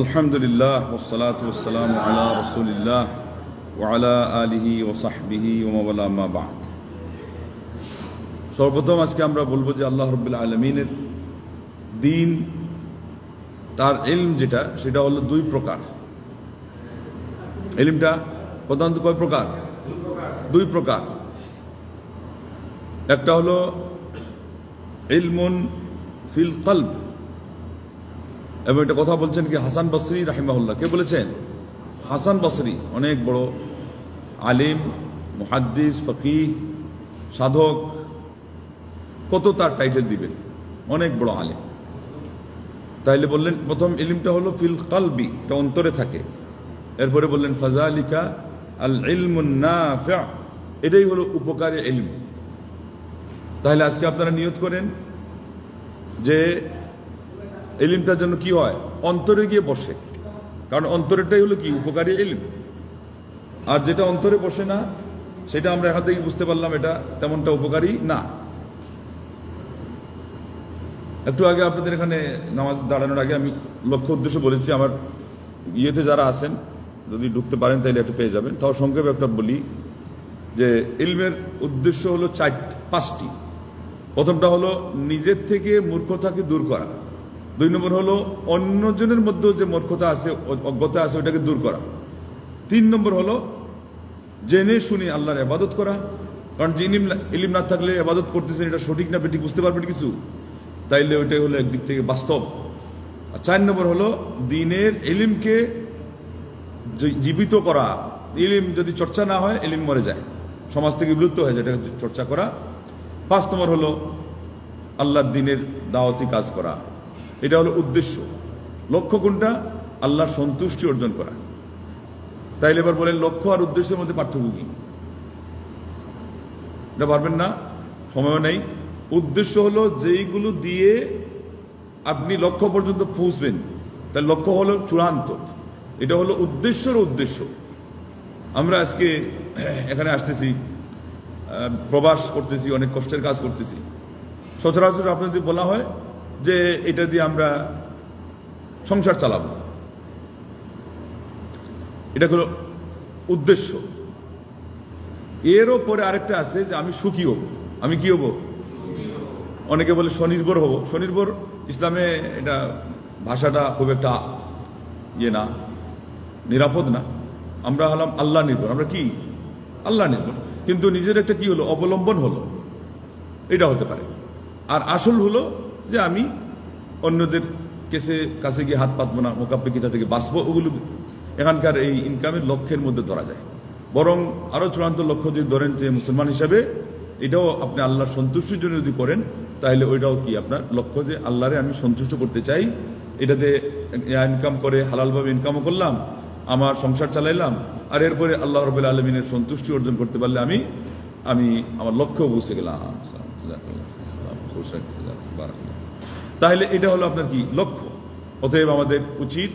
আলহামদুলিল্লাহ ওয়াসসালাতু ওয়াসসালামু আলা রাসূলিল্লাহ ওয়া আলা আলিহি ওয়া সাহবিহি ওয়া মাওয়ালা মা বা'দ। সর্বপ্রথম আজকে আমরা বলবো যে আল্লাহ রাব্বুল আলামিনের দ্বীন, তার ইলম যেটা, সেটা হলো দুই প্রকার। ইলমটা প্রধানত কয় প্রকার? দুই প্রকার। একটা হলো ইলমুন ফিল কলব, এবং এটা কথা বলছেন কি হাসান বসরি রাহিমাহুল্লাহ। কে বলেছেন? হাসান বসরি, অনেক বড় আলিম, মুহাদ্দিস, ফকিহ, সাধক, কত তার টাইটেল দিবেন, অনেক বড় আলিম। তাইলে বললেন প্রথম ইলমটা হলো ফিল কলবি, এটা অন্তরে থাকে। এরপরে বললেন ফাযালিকা আল ইলমুন নাফি', এটাই হলো উপকারী ইলম। তাহলে আজকে আপনারা নিয়ত করেন যে ইলমটার জন্য কি হয়, অন্তরে গিয়ে বসে, কারণ অন্তরেরটাই হলো কি উপকারী ইলম। আর যেটা অন্তরে বসে না, সেটা আমরা এখান থেকে বুঝতে পারলাম এটা তেমনটা উপকারী না। একটু আগে আপনাদের এখানে নামাজ দাঁড়ানোর আগে আমি লক্ষ্য উদ্দেশ্য বলেছি, আমার ইয়েতে যারা আছেন যদি ঢুকতে পারেন তাহলে একটু পেয়ে যাবেন। তাও সংক্ষেপে একটা বলি যে ইলমের উদ্দেশ্য হলো পাঁচটি। প্রথমটা হলো নিজের থেকে মূর্খতাকে দূর করা। দুই নম্বর হলো অন্যজনের মধ্যে যে মূর্খতা আছে, অজ্ঞতা আছে, ওটাকে দূর করা। তিন নম্বর হলো জেনে শুনে আল্লাহর ইবাদত করা, কারণ যে ইলম না থাকলে ইবাদত করতেছেন এটা সঠিক না বেঠিক বুঝতে পারবেন কিছু, তাইলে ওইটাই হলো একদিক থেকে বাস্তব। আর চার নম্বর হলো দ্বীনের ইলমকে জীবিত করা। ইলম যদি চর্চা না হয় ইলম মরে যায়, সমাজ থেকে বিলুপ্ত হয়ে যায়, এটাকে চর্চা করা। পাঁচ নম্বর হলো আল্লাহর দ্বীনের দাওয়াতি কাজ করা। এটা হলো উদ্দেশ্য। লক্ষ্য কোনটা? আল্লাহর সন্তুষ্টি অর্জন করা। তাইলে এবার বলেন লক্ষ্য আর উদ্দেশ্যের মধ্যে পার্থক্য কি? এটা পারবেন না, সময়ও নেই। উদ্দেশ্য হলো যেইগুলো দিয়ে আপনি লক্ষ্য পর্যন্ত পৌঁছবেন, তার লক্ষ্য হলো চূড়ান্ত। এটা হলো উদ্দেশ্যের উদ্দেশ্য। আমরা আজকে এখানে আসতেছি, প্রবাস করতেছি, অনেক কষ্টের কাজ করতেছি। সচরাচর আপনাদের বলা হয় যে এটা দিয়ে আমরা সংসার চালাবো, এটা হলো উদ্দেশ্য। এরও পরে আরেকটা আছে যে আমি সুখী হব। আমি কি হব? অনেকে বলে স্বনির্ভর হব। স্বনির্ভর ইসলামে এটা ভাষাটা খুব একটা ইয়ে না, নিরাপদ না। আমরা হলাম আল্লাহ নির্ভর। আমরা কি? আল্লাহ নির্ভর। কিন্তু নিজের একটা কি হলো, অবলম্বন হলো, এটা হতে পারে। আর আসল হলো যে আমি অন্যদের কাছে গিয়ে হাত পাতবো না, মোকাব্বিকিতা থেকে বাঁচবো। ওগুলো এখানকার এই ইনকামের লক্ষ্যের মধ্যে ধরা যায়। বরং আরো চূড়ান্ত লক্ষ্য যদি ধরেন যে মুসলমান হিসাবে এটাও আপনি আল্লাহর সন্তুষ্টির জন্য যদি করেন, তাহলে ওইটাও কি আপনার লক্ষ্য যে আল্লাহরে আমি সন্তুষ্ট করতে চাই। এটাতে ইনকাম করে হালালভাবে ইনকামও করলাম, আমার সংসার চালাইলাম, আর এরপরে আল্লাহ রাব্বুল আলামিনের সন্তুষ্টি অর্জন করতে পারলে আমি আমার লক্ষ্য পৌঁছে গেলাম। তাহলে এটা হলো আপনার কি লক্ষ্য। অতএব আমাদের উচিত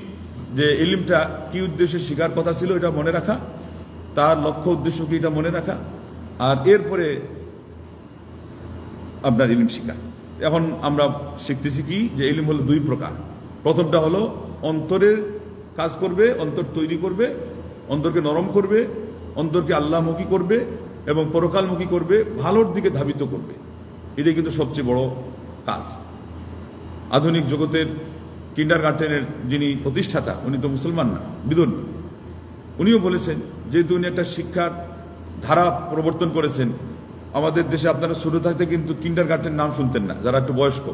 যে ইলমটা কি উদ্দেশ্যে শিখার কথা ছিল এটা মনে রাখা, তার লক্ষ্য উদ্দেশ্য কি এটা মনে রাখা, আর এরপরে আপনার ইলম শিখা। এখন আমরা শিখতেছি কি যে ইলম হলো দুই প্রকার। প্রথমটা হলো অন্তরের কাজ করবে, অন্তর তৈরি করবে, অন্তরকে নরম করবে, অন্তরকে আল্লাহমুখী করবে এবং পরকালমুখী করবে, ভালোর দিকে ধাবিত করবে। এটাই কিন্তু সবচেয়ে বড় কাজ। আধুনিক জগতের কিন্ডারগার্টেনের যিনি প্রতিষ্ঠাতা, উনি তো মুসলমান না, বিধর্মী। উনিও বলেছেন যেহেতু উনি একটা শিক্ষার ধারা প্রবর্তন করেছেন। আমাদের দেশে আপনারা ছোট থাকতে কিন্তু কিন্ডারগার্টেন নাম শুনতেন না, যারা একটু বয়স্ক।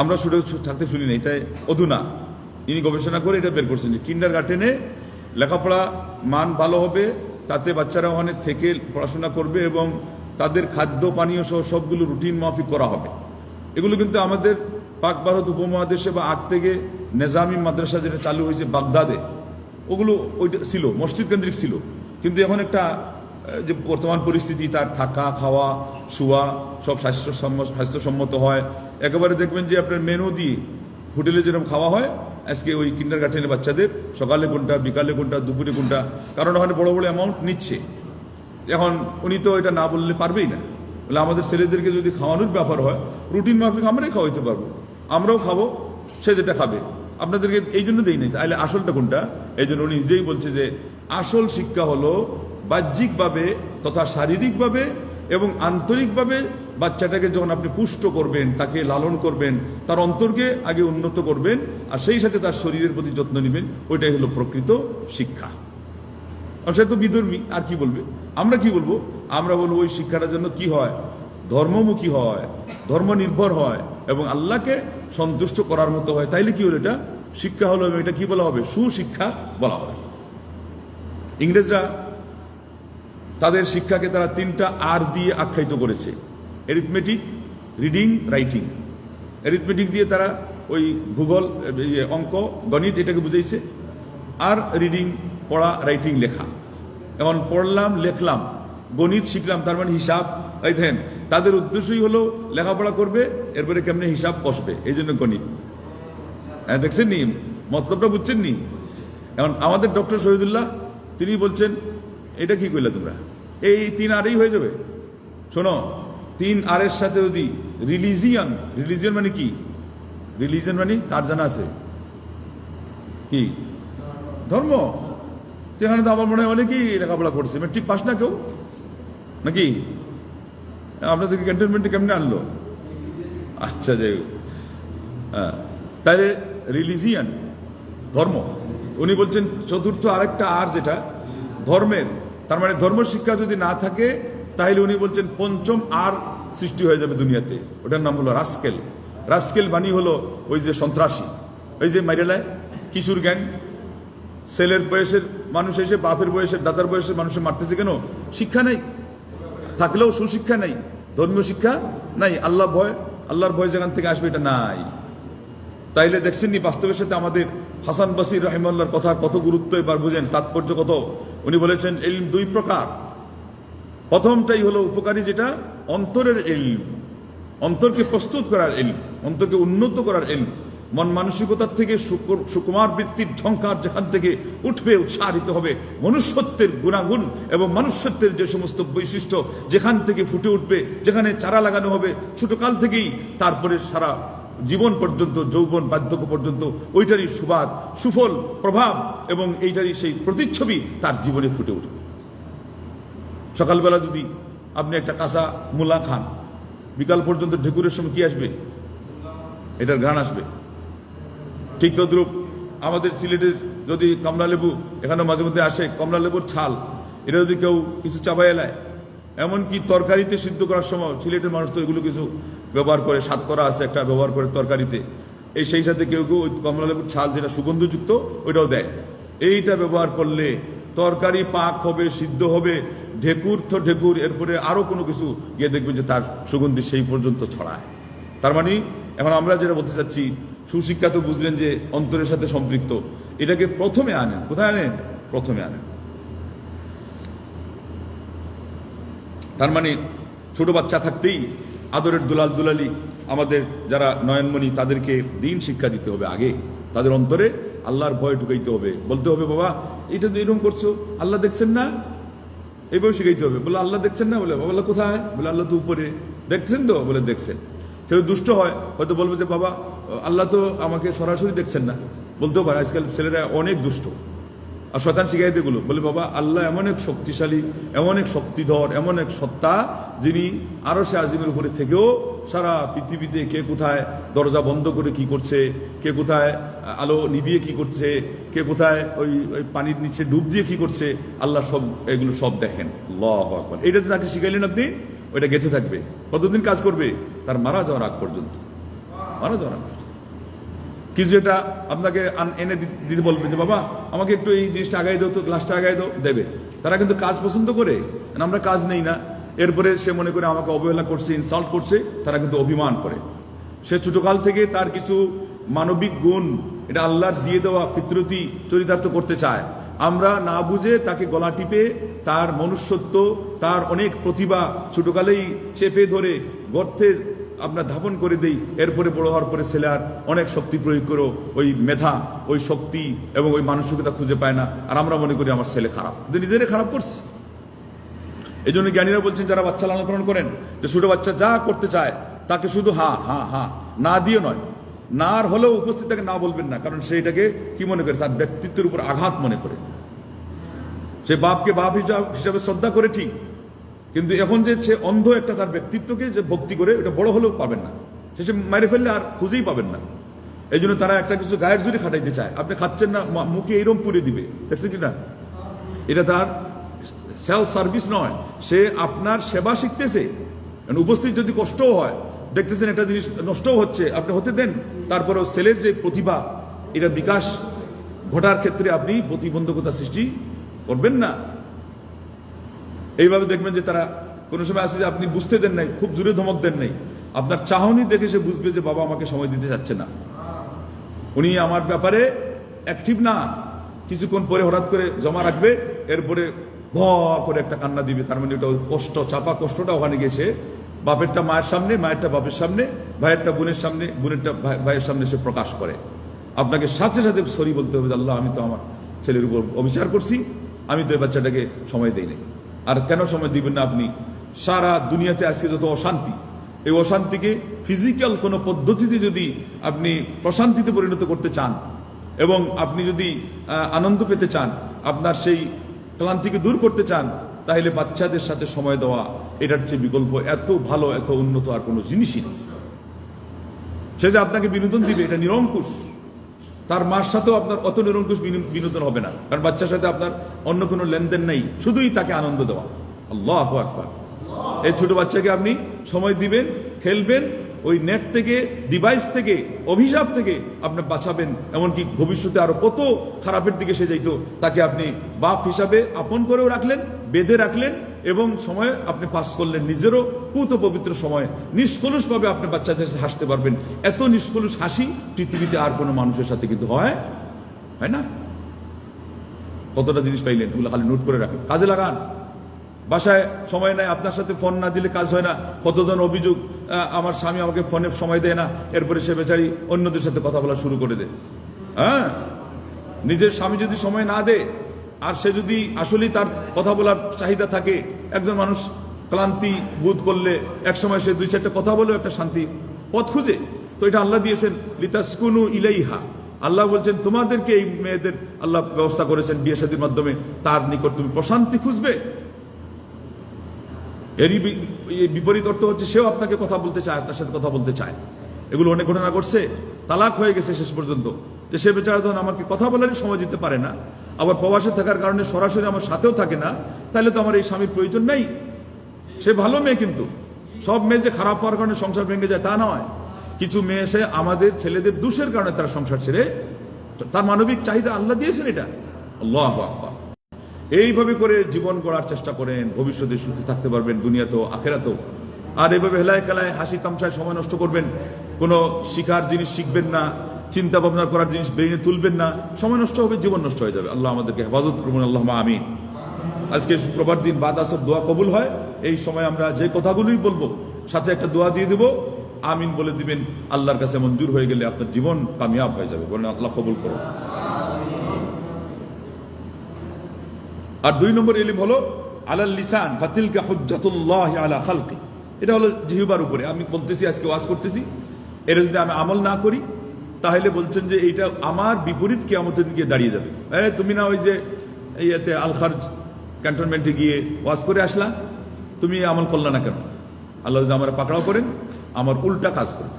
আমরা ছোট থাকতে শুনি না, এটা অধুনা ইনি গবেষণা করে এটা বের করছেন যে কিন্ডারগার্টেনে লেখাপড়া মান ভালো হবে, তাতে বাচ্চারা ওখানে থেকে পড়াশোনা করবে এবং তাদের খাদ্য পানীয় সহ সবগুলো রুটিন মাফিক করা হবে। এগুলো কিন্তু আমাদের পাক ভারত উপমহাদেশে বা আগ থেকে নেজামি মাদ্রাসা যেটা চালু হয়েছে বাগদাদে, ওগুলো ওইটা ছিল মসজিদ কেন্দ্রিক ছিল। কিন্তু এখন একটা যে বর্তমান পরিস্থিতি, তার থাকা, খাওয়া, শোয়া সব স্বাস্থ্যসম্মত হয়। একেবারে দেখবেন যে আপনার মেনু দিয়ে হোটেলে যেরকম খাওয়া হয়, আজকে ওই কিন্ডারগার্টেনের বাচ্চাদের সকালে কোনটা, বিকালে কোনটা, দুপুরে কোনটা, কারণ ওখানে বড় বড় অ্যামাউন্ট নিচ্ছে। এখন উনি তো এটা না বললে পারবেই না। বলে আমাদের ছেলেদেরকে যদি খাওয়ানোর ব্যাপার হয়, রুটিন মাফিক আমরাই খাওয়াইতে পারবো, আমরাও খাবো, সে যেটা খাবে। আপনাদেরকে এই জন্য দেই নাই, তাহলে আসলটা কোনটা? এই জন্য উনি নিজেই বলছে যে আসল শিক্ষা হলো বাহ্যিকভাবে তথা শারীরিকভাবে এবং আন্তরিকভাবে বাচ্চাটাকে যখন আপনি পুষ্ট করবেন, তাকে লালন করবেন, তার অন্তরকে আগে উন্নত করবেন, আর সেই সাথে তার শরীরের প্রতি যত্ন নেবেন, ওইটাই হলো প্রকৃত শিক্ষা। সে তো বিধর্মী, আর কি বলবে? আমরা কি বলবো? আমরা বলবো ওই শিক্ষাটার জন্য কি হয়, ধর্মমুখী হয়, ধর্ম নির্ভর হয় এবং আল্লাহকে সন্তুষ্ট করার মতো হয়। তাইলে কি হলো? এটা শিক্ষা হলো, এবং এটা কি বলা হবে? সুশিক্ষা বলা হবে। ইংরেজরা তাদের শিক্ষাকে তারা 3টা আর দিয়ে আখ্যায়িত করেছে: অ্যারিথমেটিক, রিডিং, রাইটিং। অ্যারিথমেটিক দিয়ে তারা ওই ভূগোল, অঙ্ক, গণিত এটাকে বুঝাইছে, আর রিডিং পড়া, রাইটিং লেখা। এখন পড়লাম, লেখলাম, গণিত শিখলাম, তার মানে হিসাব। এই দেখেন, তাদের উদ্দেশ্যই হলো লেখাপড়া করবে, এরপরে কেমনে হিসাব কষবে, এই জন্য গণিত। হ্যাঁ, দেখছেন নি মতলবটা, বুঝছেন নি? এখন আমাদের ডক্টর শহীদুল্লাহ তিনি বলছেন, এটা কি কইলা তোমরা? এই 3 আরই হয়ে যাবে। শোনো, 3 আরের সাথে যদি রিলিজিয়ান, রিলিজিয়ান মানে কি? রিলিজিয়ান মানে কার জানা আছে? কি? ধর্ম। সেখানে তো আমার মনে হয় অনেকেই লেখাপড়া করছে, মেট্রিক পাস না কেউ নাকি? আপনাদেরকে ক্যান্টনমেন্টে কেমনে আনলো? আচ্ছা, যাই হোক, হ্যাঁ, তাহলে রিলিজিয়ান ধর্ম। উনি বলছেন চতুর্থ আরেকটা আর, যেটা ধর্মের, তার মানে ধর্ম শিক্ষা যদি না থাকে তাহলে উনি বলছেন 5ম আর সৃষ্টি হয়ে যাবে দুনিয়াতে। ওটার নাম হলো রাস্কেল। রাস্কেল বাণী হলো ওই যে সন্ত্রাসী, ওই যে মাইরেলায় কিশোর গ্যাং, ছেলের বয়সের মানুষ এসে বাপের বয়সের, দাদার বয়সের মানুষের মারতেছে কেন? শিক্ষা নেই, থাকলেও সুশিক্ষা নাই, ধর্মীয় শিক্ষা নাই, আল্লাহর ভয় যেখান থেকে আসবে এটা নাই। তাইলে দেখছেন নি বাস্তবের সাথে আমাদের হাসান বসির রাহিমাহুল্লাহর কথা কত গুরুত্ব, এবার বুঝেন তাৎপর্য কত। উনি বলেছেন ইলম 2 প্রকার। প্রথমটাই হলো উপকারী, যেটা অন্তরের ইলম, অন্তরকে প্রস্তুত করার ইলম, অন্তরকে উন্নত করার ইলম। মন মানসিকতার থেকে সুকুমার বৃত্তির ঝংকার যেখান থেকে উঠবে, উৎসাহিত হবে, মনুষ্যত্বের গুণাগুণ এবং মনুষ্যত্বের যে সমস্ত বৈশিষ্ট্য যেখান থেকে ফুটে উঠবে, যেখানে চারা লাগানো হবে ছোটকাল থেকেই, তারপরে সারা জীবন পর্যন্ত, যৌবন বার্ধক্য পর্যন্ত ওইটারই সুবাদ, সুফল, প্রভাব এবং এইটারই সেই প্রতিচ্ছবি তার জীবনে ফুটে উঠবে। সকালবেলা যদি আপনি একটা কাঁচা মূলা খান, বিকাল পর্যন্ত ঢেকুরের সময় কি আসবে? এটার ঘ্রাণ আসবে। ঠিক তদ্রূপ আমাদের সিলেটের যদি কমলা লেবু, এখানে মাঝে মধ্যে আসে, কমলা লেবুর ছাল, এটা যদি কেউ কিছু চাবাই এলায়, এমনকি তরকারিতে সিদ্ধ করার সময় সিলেটের মানুষ তো এগুলো কিছু ব্যবহার করে, স্বাদ করা আছে একটা ব্যবহার করে তরকারিতে, এই সেই সাথে কেউ কেউ ওই কমলা লেবুর ছাল যেটা সুগন্ধযুক্ত ওইটাও দেয়। এইটা ব্যবহার করলে তরকারি পাক হবে, সিদ্ধ হবে, ঢেকুর তো ঢেকুর, এরপরে আরো কোনো কিছু গিয়ে দেখবেন যে তার সুগন্ধি সেই পর্যন্ত ছড়ায়। তার মানে এখন আমরা যেটা বলতে চাচ্ছি, সুশিক্ষা তো বুঝলেন যে অন্তরের সাথে সম্পৃক্ত, এটাকে প্রথমে আনেন। কোথায় আনেন? প্রথমে আনেন। তার মানে ছোট বাচ্চা থাকতেই আদরের দুলাল দুলালি আমাদের যারা নয়নমণি, তাদেরকে দিন শিক্ষা দিতে হবে। আগে তাদের অন্তরে আল্লাহর ভয় ঢুকাইতে হবে, বলতে হবে বাবা এটা তো এরকম করছো, আল্লাহ দেখছেন না, এইভাবে শিখাইতে হবে। বলে আল্লাহ দেখছেন না, বলে বাবা আল্লাহ কোথায়? বলে আল্লাহ তো উপরে। দেখছেন তো? বলে দেখছেন। কেউ দুষ্ট হয়, হয়তো বলবে যে বাবা আল্লাহ তো আমাকে সরাসরি দেখছেন না, বলতেও পারে। আজকাল ছেলেরা অনেক দুষ্ট, আর শয়তান শিখাই এগুলো, বলে বাবা আল্লাহ এমন এক শক্তিশালী, এমন এক শক্তিধর, এমন এক সত্তা, যিনি আরশে আজিমের উপরে থেকেও সারা পৃথিবীতে কে কোথায় দরজা বন্ধ করে কি করছে, কে কোথায় আলো নিভিয়ে কি করছে, কে কোথায় ওই পানির নিচে ডুব দিয়ে কি করছে, আল্লাহ সব এগুলো সব দেখেন। আল্লাহু আকবার। এটা যে তাকে শিখাইলেন আপনি, ওইটা গেঁথে থাকবে। কতদিন কাজ করবে? তার মারা যাওয়ার আগ পর্যন্ত। মারা যাওয়ার আগ পর্যন্ত কিছু এটা আপনাকে এনে দিতে বলবে যে বাবা আমাকে একটু এই জিনিসটা আগাই দাও তো, গ্লাসটা আগাই দাও, দেবে। তারা কিন্তু কাজ পছন্দ করে, আমরা কাজ নেই না, এরপরে সে মনে করে আমাকে অবহেলা করছে, ইনসাল্ট করছে, তারা কিন্তু অভিমান করে। সে ছোটকাল থেকে তার কিছু মানবিক গুণ, এটা আল্লাহর দিয়ে দেওয়া ফিতরতি চরিতার্থ করতে চায়। আমরা না বুঝে তাকে গলা টিপে তার মনুষ্যত্ব, তার অনেক প্রতিভা ছোটকালেই চেপে ধরে গর্তে আমরা ধাপন করে দেই। এরপরে বড় হওয়ার পরে ছেলে আর অনেক শক্তি প্রয়োগ করো, ওই মেধা, ওই শক্তি এবং ওই মানসিকতা খুঁজে পায় না, আর আমরা মনে করি আমার ছেলে খারাপ, কিন্তু নিজেরাই খারাপ করছে। এই জন্য জ্ঞানীরা বলছেন, যারা বাচ্চা লালন পালন করেন, যে ছোট বাচ্চা যা করতে চায় তাকে শুধু হা হা হা না দিয়ে নয়, না হলেও উপস্থিত তাকে না বলবেন না, কারণ সে এটাকে কি মনে করে, তার ব্যক্তিত্বের উপর আঘাত মনে করে। সে বাপকে বাপ হিসাবে শ্রদ্ধা করে ঠিক, কিন্তু এখন যে সে অন্ধ একটা তার ব্যক্তিত্বকে যে ভক্তি করে, এটা বড় হলেও পাবেন না, সে মেরে ফেললে আর খুঁজেই পাবেন না। এই জন্য তারা একটা কিছু গায়ের জোরে খাটাইতে চায়। আপনি খাচ্ছেন না, মুখে এইরকম পুড়ে দিবে, দেখছেন কিনা? এটা তার সেলফ সার্ভিস নয়, সে আপনার সেবা শিখতেছে। উপস্থিত যদি কষ্টও হয়, দেখতেছেন একটা জিনিস নষ্টও হচ্ছে, আপনি হতে দেন, তারপরেও ছেলের যে প্রতিভা, এটা বিকাশ ঘটার ক্ষেত্রে আপনি প্রতিবন্ধকতা সৃষ্টি করবেন না। এইভাবে দেখবেন যে তারা কোনো সময় আছে যে আপনি বুঝতে দেন নাই, খুব জোরে ধমক দেন নাই, আপনার চাহনি দেখে সে বুঝবে যে বাবা আমাকে সময় দিতে যাচ্ছে না, উনি আমার ব্যাপারে অ্যাক্টিভ না। কিছুক্ষণ পরে হঠাৎ করে জমা রাখবে, এরপরে ভ করে একটা কান্না দিবে, তার মানে ওটা কষ্ট, চাপা কষ্টটা ওখানে গেছে বাপেরটা মায়ের সামনে, মায়েরটা বাপের সামনে, ভাইয়েরটা বোনের সামনে, বোনেরটা ভাইয়ের সামনে সে প্রকাশ করে। আপনাকে সাথে সাথে সরি বলতে হবে, আল্লাহ আমি তো আমার ছেলের উপর অবিচার করছি, আমি তো এই বাচ্চাটাকে সময় দেই নাই। আর কেন সময় দিবেন না আপনি? সারা দুনিয়াতে আজকে যত অশান্তি, এই অশান্তিকে ফিজিক্যাল কোনো পদ্ধতিতে যদি আপনি প্রশান্তিতে পরিণত করতে চান এবং আপনি যদি আনন্দ পেতে চান, আপনার সেই ক্লান্তিকে দূর করতে চান, তাহলে বাচ্চাদের সাথে সময় দেওয়া, এটার চেয়ে বিকল্প এত ভালো, এত উন্নত আর কোনো জিনিসই নেই। সে যে আপনাকে বিনোদন দিবে, এটা নিরঙ্কুশ। তার মার সাথেও আপনার অত নিরঙ্কুশ বিনোদন হবে না, কারণ বাচ্চার সাথে আপনার অন্য কোনো লেনদেন নেই, শুধুই তাকে আনন্দ দেওয়া। আল্লাহু আকবার। এই ছোট বাচ্চাকে আপনি সময় দিবেন, খেলবেন, ওই নেট থেকে, ডিভাইস থেকে, অভিশাপ থেকে আপনি বাঁচাবেন। এমনকি ভবিষ্যতে আরো কত খারাপের দিকে সে যাইতো, তাকে আপনি বাপ হিসাবে আপন করেও রাখলেন, বেঁধে রাখলেন, এবং সময় আপনি পাস করলেন, নিজেরও পুত পবিত্র সময়। নিষ্কলুষভাবে আপনি বাচ্চাদের সাথে হাসতে পারবেন। এত নিষ্কলুষ হাসি পৃথিবীতে আর কোনো মানুষের সাথে কিন্তু হয় না। কতটা জিনিস পাইলেন, ওগুলো খালি নোট করে রাখেন, কাজে লাগান। বাসায় সময় নাই, আপনার সাথে ফোন না দিলে কাজ হয় না। কতজন অভিযোগ, আমার স্বামী আমাকে ফোনে সময় দেয় না, এরপরে সে বেচারি অন্যদের সাথে কথা বলা শুরু করে দেয়। হ্যাঁ, নিজের স্বামী যদি সময় না দেয়, আর সে যদি আসলেই তার কথা বলার চাহিদা থাকে, একজন মানুষ ক্লান্তি বোধ করলে একসময় সে দুই চারটা কথা বলেও একটা শান্তি পথ খুঁজে। তো এটা আল্লাহ দিয়েছেন লিতাসকুনু ইলাইহা। আল্লাহ বলছেন তোমাদেরকে, এই মেয়েদের আল্লাহ ব্যবস্থা করেছেন বিয়ে শাদীর মাধ্যমে, তার নিকট তুমি প্রশান্তি খুঁজবে। এরই বিপরীত অর্থ হচ্ছে সেও আপনাকে কথা বলতে চায়, তার সাথে কথা বলতে চায়। এগুলো অনেক ঘটনা ঘটছে, তালাক হয়ে গেছে শেষ পর্যন্ত, যে সে বেচারা যখন আমাকে কথা বলারই সময় দিতে পারে না, আবার প্রবাসে থাকার কারণে সরাসরি আমার সাথেও থাকে না, তাহলে তো আমার এই স্বামীর প্রয়োজন নেই। সে ভালো মেয়ে, কিন্তু সব মেয়ে যে খারাপ হওয়ার কারণে সংসার ভেঙে যায় তা নয়। কিছু মেয়ে এসে আমাদের ছেলেদের দোষের কারণে তারা সংসার ছেড়ে, তার মানবিক চাহিদা আল্লাহ দিয়েছেন এটা। আল্লাহু আকবার। এইভাবে করে জীবন গড়ার চেষ্টা করেন, ভবিষ্যতে সুখী থাকতে পারবেন, দুনিয়াতেও আখেরাতেও। আর এইভাবে হেলায় খেলায় হাসি তামশায় সময় নষ্ট করবেন, কোনো শিখার জিনিস শিখবেন না, চিন্তা ভাবনা করার জিনিস ব্রেইনে তুলবেন না, সময় নষ্ট হবে, জীবন নষ্ট হয়ে যাবে। আল্লাহ আমাদেরকে হেফাজত করবেন, আল্লাহুম্মা আমিন। আজকে শুক্রবার দিন বাদ আসর দোয়া কবুল হয়। এই সময় আমরা যে কথাগুলোই বলবো, সাথে একটা দোয়া দিয়ে দেবো, আমিন বলে দিবেন। আল্লাহর কাছে মঞ্জুর হয়ে গেলে আপনার জীবন কামিয়াব হয়ে যাবে। বলেন আল্লাহ কবুল করুন। আর 2 নম্বর ইলম হলো আলাল লিসান ফাতিলকা হুজ্জাতুল্লাহি আলা খালকি। এটা হলো জিহ্বার উপরে। আমি বলতেছি, আজকে ওয়াজ করতেছি, এটা যদি আমি আমল না করি, তাহলে বলছেন যে এইটা আমার বিপরীত কিয়ামতের দিকে দাঁড়িয়ে যাবে। তুমি না ওই যে ইয়েতে আল খারজ ক্যান্টনমেন্টে গিয়ে ওয়াজ করে আসলা, তুমি আমল করলা না কেন? আল্লাহ যদি আমার পাকড়াও করেন, আমার উল্টা কাজ করেন।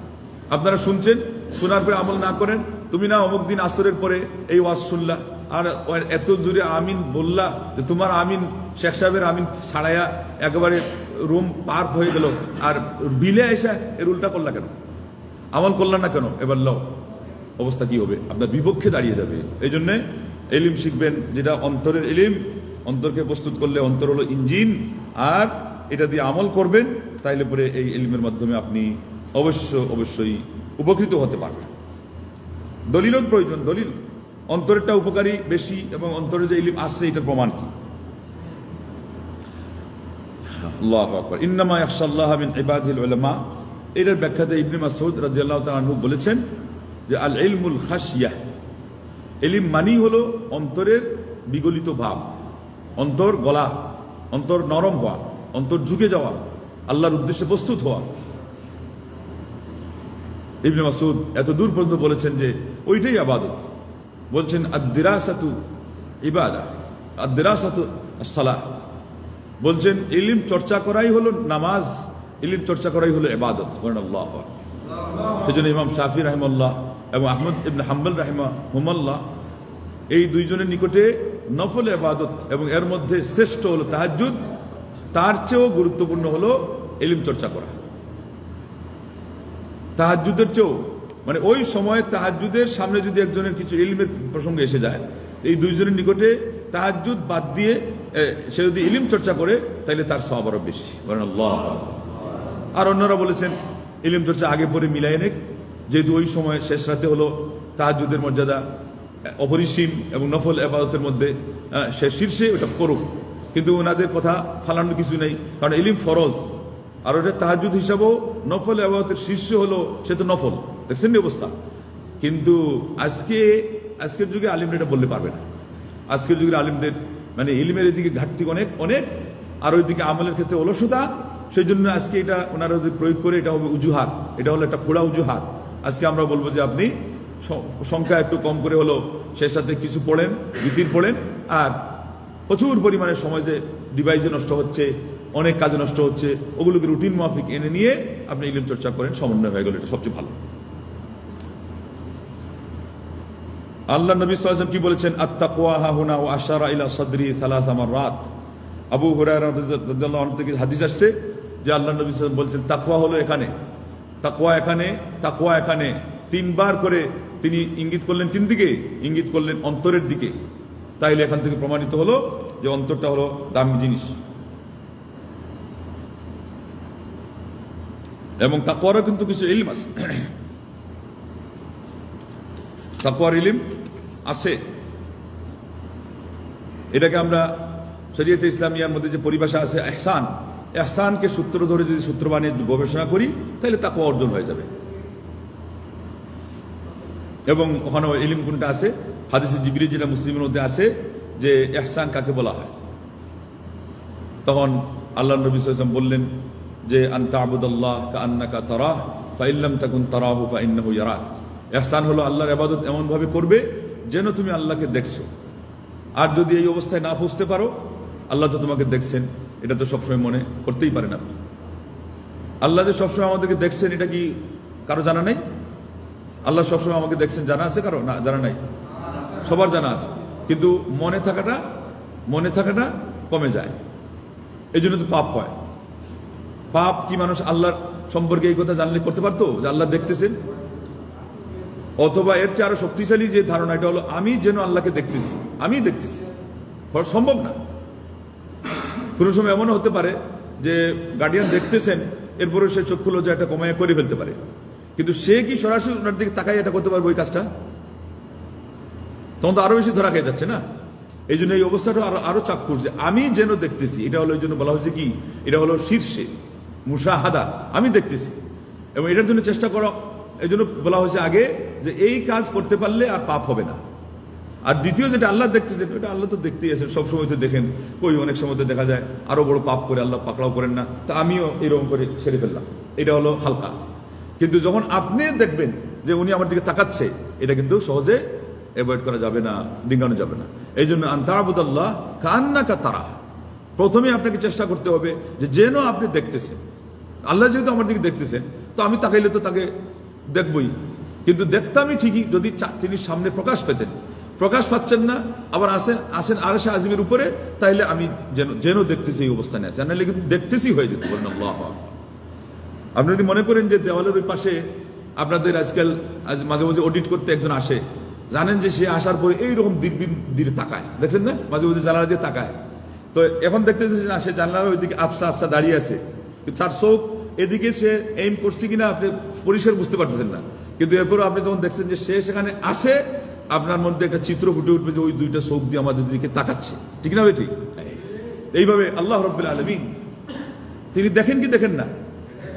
আপনারা শুনছেন, শোনার পরে আমল না করেন, তুমি না অমুক দিন আসরের পরে এই ওয়াজ শুনলা, আর এত জোরে আমিন বললা যে তোমার আমিন শেখ সাহেবের আমিন ছাড়াইয়া একেবারে রুম পার্ক হয়ে গেল, আর বিলে এসে এর উল্টা করলা কেন? আমল করলাম না কেন? এবার লো অবস্থা কি হবে? আপনার বিপক্ষে দাঁড়িয়ে যাবে। এই জন্যে এলিম শিখবেন, যেটা অন্তরের এলিম। অন্তরকে প্রস্তুত করলে, অন্তর হলো ইঞ্জিন, আর এটা দিয়ে আমল করবেন, তাইলে পরে এই এলিমের মাধ্যমে আপনি অবশ্যই উপকৃত হতে পারবেন। দলিলও প্রয়োজন, দলিল। অন্তরেরটা উপকারী বেশি, এবং অন্তরে যে ইলম আসছে এটার প্রমাণ কি? আল্লাহু আকবার। ইন্নামা ইয়াখশাল্লাহ মিন ইবাদিল উলামা। এটার ব্যাখ্যাতে ইবনে মাসউদ রাদিয়াল্লাহু তাআলা আনহু বলেছেন যে আল ইলমুল খাশিয়াহ, ইলম মানি হলো অন্তরের বিগলিত ভাব, অন্তর গলা, অন্তর নরম হওয়া, অন্তর ঝুঁকে যাওয়া, আল্লাহর উদ্দেশ্যে প্রস্তুত হওয়া। ইবনে মাসউদ এত দূর পর্যন্ত বলেছেন যে ওইটাই ইবাদত। বলছেন আদ-দিরাসাতু ইবাদা, আদ-দিরাসাতু আস-সালাহ। বলছেন ইলম চর্চা করাই হলো নামাজ, ইলম চর্চা করাই হলো ইবাদত। সুবহানাল্লাহ। সেজন্য ইমাম শাফি রাহিমাহুল্লাহ এবং আহমদ ইবনে হাম্বল রাহিমাহুল্লাহ এই দুইজনের নিকটে নফল ইবাদত এবং এর মধ্যে শ্রেষ্ঠ হলো তাহাজ্জুদ, তার চেয়েও গুরুত্বপূর্ণ হলো ইলম চর্চা করা। তাহাজ্জুদের চেয়েও, মানে ওই সময় তাহাজ্জুদের সামনে যদি একজনের কিছু ইলমের প্রসঙ্গ এসে যায়, এই দুইজনের নিকটে তাহাজ্জুদ বাদ দিয়ে সে যদি ইলম চর্চা করে তাহলে তার সওয়াব আরো বেশি। আল্লাহ। আর অন্যরা বলেছেন ইলম চর্চা আগে পরে মিলাই নেক, যেহেতু ওই সময় শেষ রাতে হলো তাহাজ্জুদের মর্যাদা অপরিসীম এবং নফল ইবাদতের মধ্যে সে শীর্ষে, ওটা করুক। কিন্তু ওনাদের কথা ফালানোর কিছু নেই, কারণ ইলম ফরজ, আর ওটা তাহাজ্জুদ হিসাবেও নফল ইবাদতের শীর্ষ হলো, সে তো নফল। দেখছেন অবস্থা। কিন্তু আজকের যুগে আলিমরা এটা বলতে পারবে না। আজকের যুগের আলিমদের মানে ইলমের এদিকে ঘাটতি অনেক, আর ওইদিকে আমলের ক্ষেত্রে অলসতা। সেই জন্য আজকে এটা ওনারা যদি প্রয়োগ করে, এটা হবে উজুহাত, এটা হলো একটা খোলা উজুহাত। আজকে আমরা বলবো যে আপনি সংখ্যা একটু কম করে হলো সেই সাথে কিছু পড়েন, বিতির পড়েন, আর প্রচুর পরিমাণে সময় যে ডিভাইসে নষ্ট হচ্ছে, অনেক কাজে নষ্ট হচ্ছে, ওগুলোকে রুটিন মাফিক এনে নিয়ে আপনি ইলম চর্চা করেন, সমন্বয় হয়ে গেল, এটা সবচেয়ে ভালো। আল্লাহ নবী সাল্লাল্লাহু আলাইহি ওয়াসাল্লাম কি বলেছেন? আত-তাকওয়া হাহুনা ওয়া আশারা ইলা সাদরি সালাসা মাররাত। আবু হুরায়রা রাদিয়াল্লাহু আনহু থেকে হাদিস আসছে যে আল্লাহ নবী সাল্লাল্লাহু আলাইহি ওয়াসাল্লাম বলছেন তাকওয়া হলো এখানে, তাকওয়া এখানে, তাকওয়া এখানে। তিনবার করে তিনি ইঙ্গিত করলেন কোন দিকে? ইঙ্গিত করলেন অন্তরের দিকে। তাইলে এখান থেকে প্রমাণিত হলো যে অন্তরটা হলো দামি জিনিস। এবং তাকওয়ারও কিন্তু কিছু ইলম আছে, তাকওয়ার ইলম আছে। এটাকে আমরা শরীয়তে ইসলামিয়ার মধ্যে যে পরিভাষা আছে ইহসান, ইহসানকে সূত্র ধরে যদি সূত্র বানিয়ে গবেষণা করি তাহলে তাকওয়া অর্জন হয়ে যাবে। এবং ওখানে ইলম কোনটা আছে? হাদিসে জিবরিল যেটা মুসলিমের মধ্যে আছে যে ইহসান কাকে বলা হয়। তখন আল্লাহ নবী সাল্লাল্লাহু আলাইহি ওয়াসাল্লাম বললেন যে আন তা'বুদাল্লাহ কাআন্নাকা তারাহ ফাইন লাম তাকুন তারাহু ফাইন্নাহু ইয়ারাক। ইহসান হলো আল্লাহর ইবাদত এমন ভাবে করবে যেন তুমি আল্লাহকে দেখছো, আর যদি এই অবস্থায় না বুঝতে পারো আল্লাহ তো তোমাকে দেখছেন, এটা তো সবসময় মনে করতেই পারেন আপনি। আল্লাহ যে সবসময় আমাদেরকে দেখছেন এটা কি কারো জানা নেই? আল্লাহ সবসময় আমাকে দেখছেন জানা আছে কারো? না, জানা নাই, সবার জানা আছে। কিন্তু মনে থাকাটা কমে যায়, এই জন্য তো পাপ হয়। পাপ কি মানুষ আল্লাহর সম্পর্কে এই কথা জানলে করতে পারতো যে আল্লাহ দেখতেছেন? অথবা এর চেয়ে আরো শক্তিশালী যে ধারণা, এটা হলো আমি যেন আল্লাহকে দেখতেছি, আমি দেখতেছি, সম্ভব না। কোনো সময় এমনও হতে পারে যে গার্ডিয়ান দেখতেছেন, এরপরে সে চোখ খুলে যে একটা কমায় করে ফেলতে পারে, কিন্তু সে কি সরাসরি ওনার দিকে তাকাই এটা করতে পারবে ওই কাজটা? তখন তো আরো বেশি ধরা খেয়ে যাচ্ছে না? এই জন্য এই অবস্থাটা আরো চাপ করছে, আমি যেন দেখতেছি। এটা হলো এই জন্য বলা হয়েছে কি, এটা হলো শীর্ষে মুশাহাদা, আমি দেখতেছি। এবং এটার জন্য চেষ্টা করো, এই জন্য বলা হয়েছে আগে যে এই কাজ করতে পারলে আর পাপ হবে না। আর দ্বিতীয় যেটা আল্লাহ দেখতেছেন, এটা আল্লাহ তো দেখতেই আছেন, সবসময় তো দেখেন। কই অনেক সময় তো দেখা যায় আরো বড় পাপ করে আল্লাহ পাকড়াও করেন না, তা আমিও এরকম করে সেরে ফেললাম, এটা হলো হালকা। কিন্তু যখন আপনি দেখবেন যে উনি আমার দিকে তাকাচ্ছে, এটা কিন্তু সহজে অ্যাভয়েড করা যাবে না, ডিঙ্গানো যাবে না। এই জন্য আন তা'বুদাল্লাহ কাআন্নাকা তারাহ, প্রথমে আপনাকে চেষ্টা করতে হবে যে যেন আপনি দেখতেছেন। আল্লাহ যেহেতু আমার দিকে দেখতেছেন, তো আমি তাকাইলে তো তাকে দেখবই, কিন্তু দেখতামই ঠিকই যদি তিনি সামনে প্রকাশ পেতেন। প্রকাশ পাচ্ছেন না, আবার আসেন আরশে আজিমের উপরে, তাইলে আমি যেন দেখতেছি এই অবস্থানে আছে, নাহলে কিন্তু দেখতেছি হয়ে যেত। বলেন আল্লাহ। আপনি যদি মনে করেন যে দেওয়ালের ওই পাশে আপনাদের আজকাল মাঝে মাঝে অডিট করতে একজন আসে, জানেন যে সে আসার পরে এইরকম দিকে তাকায়, দেখছেন না? মাঝে মাঝে জানালা দিয়ে তাকায়। তো এখন দেখতেছে না, সে জানলার ওইদিকে আবসা দাঁড়িয়ে আছে, তার চোখ এদিকে সে এইম করছে কিনা আপনি পরিষ্কার বুঝতে পারতেছেন না। কিন্তু এরপর আপনি যখন দেখছেন যে সে সেখানে আসে, আপনার মধ্যে একটা চিত্র ফুটে উঠবে যে ওই দুইটা চোখ দিয়ে আমাদের দিকে তাকাচ্ছে, ঠিক না? ঠিক এইভাবে আল্লাহ রাব্বুল আলামিন তিনি দেখেন কি দেখেন না?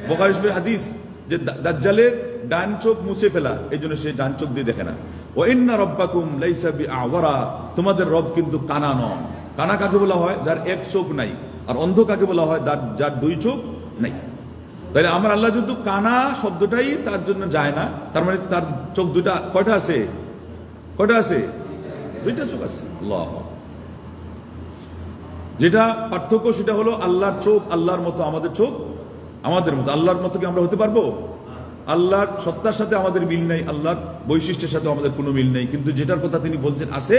বুখারী শরীফের হাদিস যে দাজ্জালের ডান চোখ মুছে ফেলা, এই জন্য সে ডান চোখ দিয়ে দেখে না। ওয়া ইন্না রাব্বাকুম লাইসা বিআওয়ারা, তোমাদের রব কিন্তু কানা নন। কানা কাকে বলা হয়? যার এক চোখ নাই। আর অন্ধ কাকে বলা হয়? যার দুই চোখ নাই। তাহলে আমার আল্লাহ যদি কানা শব্দটাই তার জন্য যায় না, তার মানে তার চোখ দুটা কয়টা আছে? কয়টা আছে? দুইটা চোখ আছে। আল্লাহ, যেটা পার্থক্য সেটা হলো আল্লাহর চোখ আল্লাহর মতো, আমাদের চোখ আমাদের মতো। আল্লাহর মতো কি আমরা হতে পারবো? আল্লাহর সত্তার সাথে আমাদের মিল নেই, আল্লাহর বৈশিষ্ট্যের সাথে আমাদের কোনো মিল নেই, কিন্তু যেটার কথা তিনি বলছেন আছে,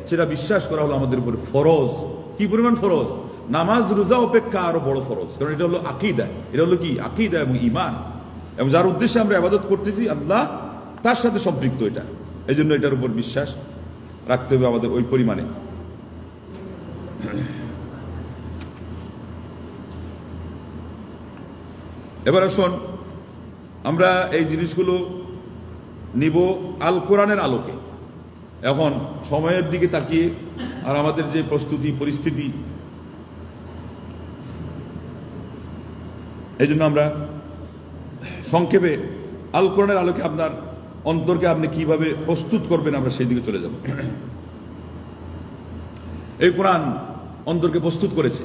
সেটা বিশ্বাস করা হলো আমাদের উপরে ফরজ। কি পরিমাণ ফরজ? নামাজ রোজা অপেক্ষা আরো বড় ফরজ, কারণ এটা হলো আকীদা। এটা হলো কি? আকীদা এবং ঈমান, এবং যার উদ্দেশ্যে আমরা ইবাদত করতেছি আল্লাহ তার সাথে সম্পৃক্ত। এটা এই জন্য এটার উপর বিশ্বাস রাখতে হবে আমাদের ওই পরিমাণে। এবার আসুন আমরা এই জিনিসগুলো নিব আল কোরআনের আলোকে। এখন সময়ের দিকে তাকিয়ে আর আমাদের যে প্রস্তুতি পরিস্থিতি, এই জন্য আমরা সংক্ষেপে আল কোরআনের আলোকে আপনার অন্তরকে আপনি কিভাবে প্রস্তুত করবেন আমরা সেই দিকে চলে যাব। এই কোরআন অন্তরকে প্রস্তুত করেছে।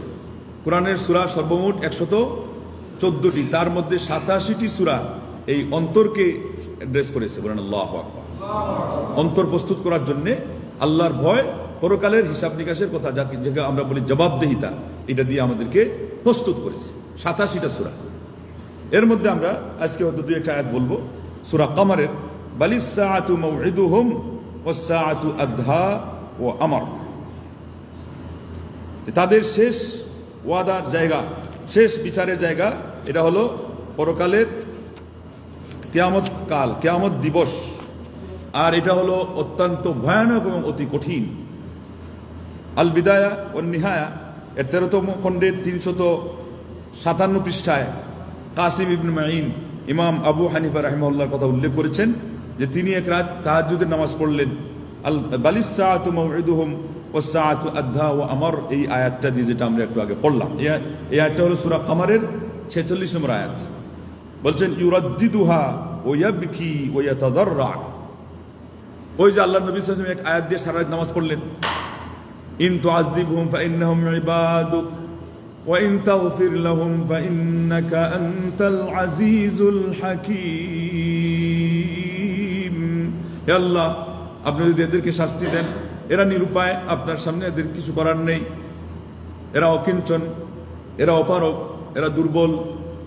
কোরআনের সূরা সর্বমোট 114টি, তার মধ্যে 87টি সূরা এই অন্তরকে অ্যাড্রেস করেছে। বলেন আল্লাহু আকবার। অন্তর প্রস্তুত করার জন্য আল্লাহর ভয়, পরকালের হিসাব নিকাশের কথা, যাকে আমরা বলি জবাবদেহিতা, এটা দিয়ে আমাদেরকে প্রস্তুত করেছে 87টা সূরা। এর মধ্যে আমরা আজকে হয়তো দুই একটা আয়াত বলবো। সূরা কমারের বালিস সাআতু মাউইদুহুম ওয়াস সাআতু আদহা ওয়া আমর, তাদের শেষ ওয়াদার জায়গা, শেষ বিচারের জায়গা, এটা হলো পরকালের কিয়ামত কাল, কিয়ামত দিবস, আর এটা হলো অত্যন্ত ভয়ানক এবং অতি কঠিন। আল বিদায়া ওয়ান নিহায়া এর 13তম খণ্ডের 357 পৃষ্ঠায় কাসিম ইবনে মাইন ইমাম আবু হানিফা রাহিমাহুল্লাহর কথা উল্লেখ করেছেন যে তিনি এক রাত তাহাজ্জুদের নামাজ পড়লেন। আল বালিস সাআতু মাউইদুহুম ওয়াস সাআতু আদহা ওয়া আমর, এই আয়াতটা দিয়ে যেটা আমরা একটু আগে পড়লাম, এই আয়াতটা হলো সূরা কমারের 46 নম্বর আয়াত। বলছেন ইউরাদ্দিদুহা ওয়া ইয়াবকি ওয়া ইয়াতাদাররা। ওই যে আল্লাহর নবী সাল্লাল্লাহু আলাইহি ওয়াসাল্লাম এক আয়াত দিয়ে সারা রাত নামাজ পড়লেন, ইন তুআযিবহুম ফাইন্নাহুম ইবাদুক ওয়া ইন তাগফির লাহুম ফাইন্নাকা আনতাল আজিজুল হাকীম। হে আল্লাহ, আপনি যদি এদেরকে শাস্তি দেন, এরা নিরুপায়, আপনার সামনে এদের কিছু করার নেই, এরা অকিঞ্চন, এরা অপারক, এরা দুর্বল,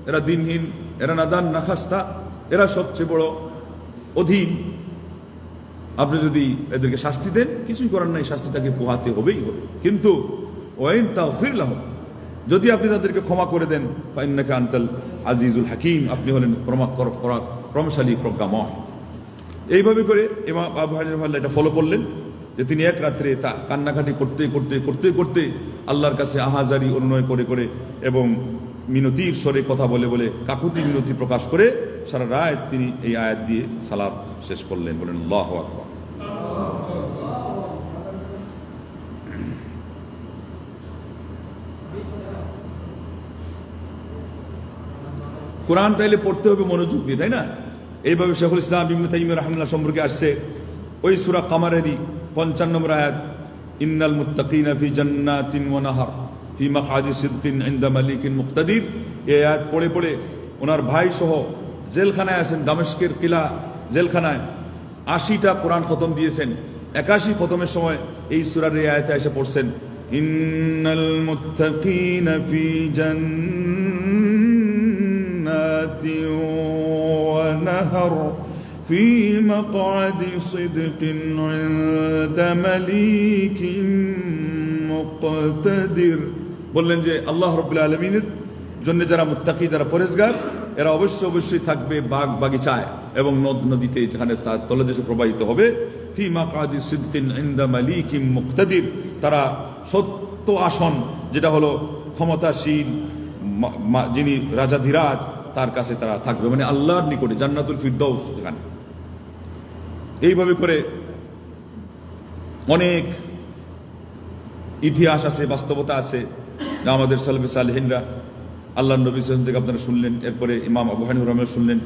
এরা দিনহীন, এরা নাদান নাখাস্তা, এরা সবচেয়ে বড় অধীন। আপনি যদি এদেরকে শাস্তি দেন, কিছুই করার নাই, শাস্তি তাকে পোহাতে হবেই হবে। কিন্তু ওয়াইন তাগফির লাহুম, যদি আপনি তাদেরকে ক্ষমা করে দেন, ফাইন্নাকা আনতাল আজিজুল হাকীম, আপনি হলেন পরাক্রমশালী প্রজ্ঞাময়। এইভাবে করে ইমাম আবু হানিফা এটা ফলো করলেন যে তিনি এক রাত্রে তা কান্নাকাটি করতে করতে করতে করতে আল্লাহর কাছে আহাজারি অনুনয় করে করে এবং মিনতির স্বরে কথা বলে বলে কাকুতি মিনতি প্রকাশ করে সারা রাত তিনি এই আয়াত দিয়ে সালাত শেষ করলেন। বলেন আল্লাহু আকবার। কোরআন তাইলে পড়তে হবে মনোযোগ দিয়ে, তাই না? এইভাবে শেখুল ইসলাম ইবনে তাইমিয়া রাহিমাহুল্লাহ সম্পর্কে আসছে ওই সূরা কমারেরই 55 নম্বর আয়াত, ইন্নাল মুত্তাকিনা ফি জান্নাতিন ওয়া নাহার ফি মাকআদি সিদকিন ইনদা মালিকিন মুকতাদির। এই আয়াত পড়ে পড়ে ওনার ভাই সহ জেলখানায় আছেন, দামেস্কের কিলা জেলখানায় 80টা কোরআন খতম দিয়েছেন। 81 খতমের সময় এই সূরার এই আয়াতে এসে পড়ছেন, ইন্নাল মুত্তাকিনা ফি জান্নাতিন ওয়া নাহার ফি মাকআদি সিদকিন ইনদা মালিকিন মুকতাদির। বললেন যে আল্লাহ রাব্বুল আলামিনের জন্য যারা মুত্তাকি, যারা পরেজগার, এরা অবশ্যই অবশ্যই থাকবে বাগ বাগিচায় এবং নদ নদীতে, যেখানে তার তলদেশে প্রবাহিত হবে। ফি মাকআদি সিদকিন ইনদা মালিকিন মুকতাদির, তারা সত্য আসন, যেটা হলো ক্ষমতাশীল যিনি রাজাধিরাজ, তার কাছে তারা থাকবে, মানে আল্লাহর নিকটে, জান্নাতুল ফিরদাউস যেখানে। এইভাবে করে অনেক ইতিহাস আছে, বাস্তবতা আছে, যা আমাদের সালফে সালেহিনরা আল্লাহর নবী সাল্লাল্লাহু আলাইহি ওয়াসাল্লাম থেকে আপনারা শুনলেন, এরপরে ইমাম আবু হানিফা রাহিমাহুল্লাহ শুনলেন,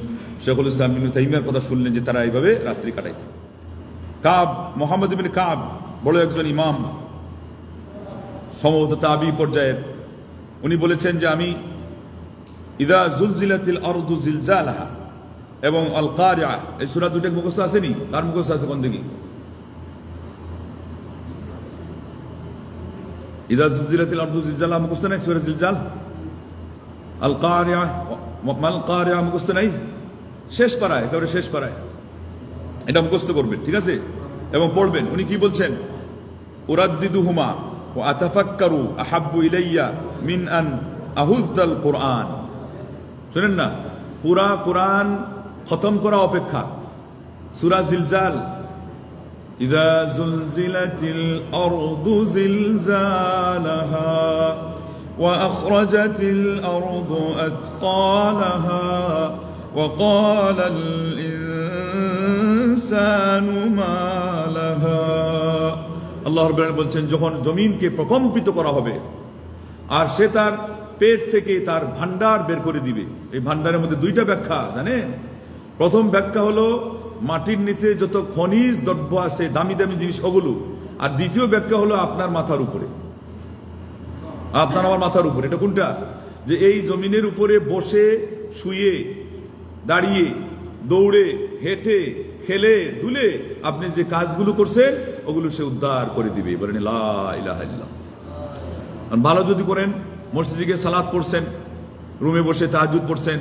শেখুল ইসলাম ইবনে তাইমিয়ার কথা শুনলেন যে তারা এইভাবে রাত্রি কাটাইত। কাব, মুহাম্মদ ইবনে কাব বড় একজন ইমাম, সম্ভবত তাবী পর্যায়ের, উনি বলেছেন যে আমি ইদা জুলজিলাতিল আরদু জিলজালাহা এবং আল কারিআ, এই সূরা দুটো মুখস্থ আসেনি? কার মুখস্থ আছে কোন দিকে? ইদা জুলজিলাতিল আরদু জিলজালাহা মুখস্থ নাই? সূরা জিলজাল। আল কারিআ, মাল কারিআ মুখস্থ নাই? শেষ পারায়, একেবারে শেষ পারায় এটা মুখস্থ করবেন, ঠিক আছে? এবং পড়বেন। উনি কি বলছেন? উরাদ্দিদুহুমা ওয়া আতাফাক্কারু আহাব্বু ইলাইয়া মিন আন আহুদ্দাল কুরআন। শুনেন না, পুরা কোরআন খতম করা অপেক্ষা সূরা জিলজাল, ইযা জুলজিলাতিল আরদু জিলজালাহা ওয়া আখরাজাতিল আরদু আথকালাহা ওয়া ক্বালাল ইনসানু মা লাহা। আল্লাহ রাব্বুল আলামিন বলছেন, যখন জমিনকে প্রকম্পিত করা হবে আর সে তার পেট থেকে তার ভান্ডার বের করে দিবে। এই ভান্ডারের মধ্যে দুইটা ব্যাখ্যা জানেন? প্রথম ব্যাখ্যা হলো মাটির নিচে যত খনিজ দ্রব্য আছে, দামি দামি জিনিস ওগুলো। আর দ্বিতীয় ব্যাখ্যা হলো আপনার মাথার উপরে, আপনার আমার মাথার উপরে। এটা কোনটা? যে এই জমিনের উপরে বসে, শুয়ে, দাঁড়িয়ে, দৌড়ে, হেঁটে, খেলে, দুলে আপনি যে কাজগুলো করছেন ওগুলো সে উদ্ধার করে দিবে। বলেন লা ইলাহা ইল্লাল্লাহ। ভালো যদি করেন, মসজিদে গিয়ে সালাত পড়ছেন, রুমে বসে তাহাজ্জুদ পড়ছেন,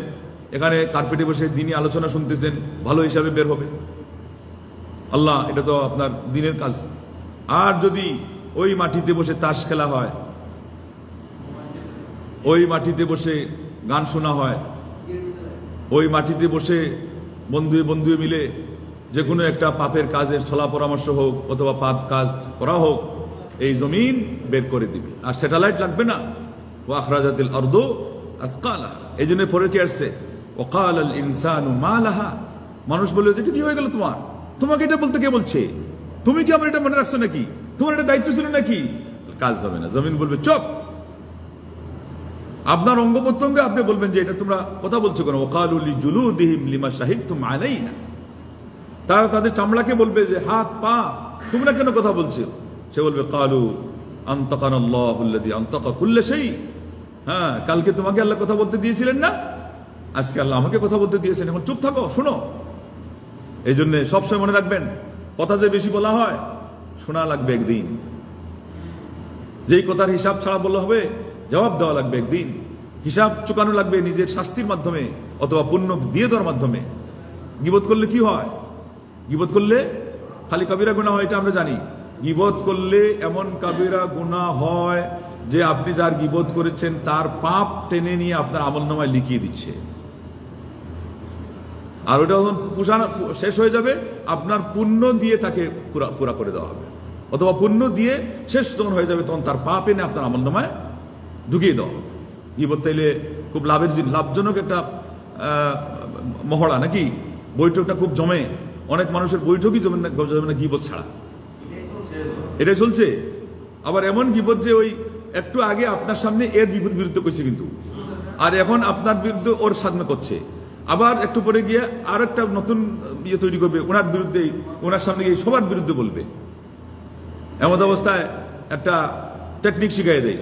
এখানে কার্পেটে বসে দিনই আলোচনা শুনতেছেন, ভালো হিসাবে বের হবে আল্লাহ। এটা তো আপনার দিনের কাজ। আর যদি ওই মাটিতে বসে তাস খেলা হয়, ওই মাটিতে বসে গান শোনা হয়, ওই মাটিতে বসে বন্ধু বন্ধু মিলে যে কোনো একটা পাপের কাজের ছলা পরামর্শ হোক অথবা পাপ কাজ করা হোক, এই জমিন বের করে দিবে। আর স্যাটেলাইট লাগবে না। ওয়া আখরাজাতিল আরদু আথকালাহা, এই জন্য পরে কি আসছে? ওয়া ক্বালাল ইনসানু মা লাহা। মানুষ বলে, এটা কি হয়ে গেল তোমার? তোমাকে এটা বলতে কে বলছে? তুমি কি আমার এটা মনে রাখছো নাকি? তোমার এটা দায়িত্ব ছিল নাকি? কাজ হবে না। জমিন বলবে চুপ। আপনার অঙ্গ প্রত্যঙ্গে আপনি বলবেন যে এটা তোমরা কথা বলছো কেন? ওয়া ক্বালু লিজুলুদিহিম লিমা শাহিদতুম আলাইনা। তারা তাদের চামড়াকে বলবে যে হাত পা তোমরা কেন কথা বলছো? সে বলবে ক্বালু আনতাকানাল্লাহুল্লাযী আনতাকা কুল্লা শাই। হ্যাঁ, কালকে তোমাকে আল্লাহ কথা বলতে দিয়েছিলেন না, আজকে আল্লাহ আমাকে কথা বলতে দিয়েছেন, এখন চুপ থাকো, শোনো। এই জন্য সবসময় মনে রাখবেন, কথা যে বেশি বলা হয় শোনা লাগবে একদিন। যেই কথার হিসাব ছাড়া বললে হবে, জবাব দেওয়া লাগবে একদিন। হিসাব চুকানো লাগবে নিজের শাস্তির মাধ্যমে অথবা পুণ্য দিয়ে দেওয়ার মাধ্যমে। গীবত করলে কি হয়? গীবত করলে খালি কাবিরা গুনাহ হয়, এটা আমরা জানি। গীবত করলে এমন কাবিরা গুনাহ হয় যে আপনি যার গীবত করেছেন তার পাপ টেনে নিয়ে আপনার আমলনামায় লিখিয়ে দিচ্ছে। আর ওটা যখন শেষ হয়ে যাবে, আপনার পুণ্য দিয়ে তাকে পুরা করে দেওয়া হবে, অথবা পুণ্য দিয়ে শেষ যখন হয়ে যাবে তখন তার পাপ এনে আপনার আমলনামায় ঢুকিয়ে দেওয়া হবে। গীবত তাইলে খুব লাভজনক একটা মহড়া নাকি? বৈঠকটা খুব জমে। অনেক মানুষের বৈঠকই জমে না গীবত ছাড়া। এটাই চলছে। আবার এমন গীবত যে ওই একটু আগে আপনার সামনে এর বিরুদ্ধে করছে কিন্তু, আর এখন আপনার বিরুদ্ধে ওর সামনে করছে। আবার একটু পরে গিয়ে আর একটা নতুন ইয়ে তৈরি করবে ওনার বিরুদ্ধে, ওনার সামনে গিয়ে সবার বিরুদ্ধে বলবে। এমন অবস্থায় একটা টেকনিক শিখাই দেয়।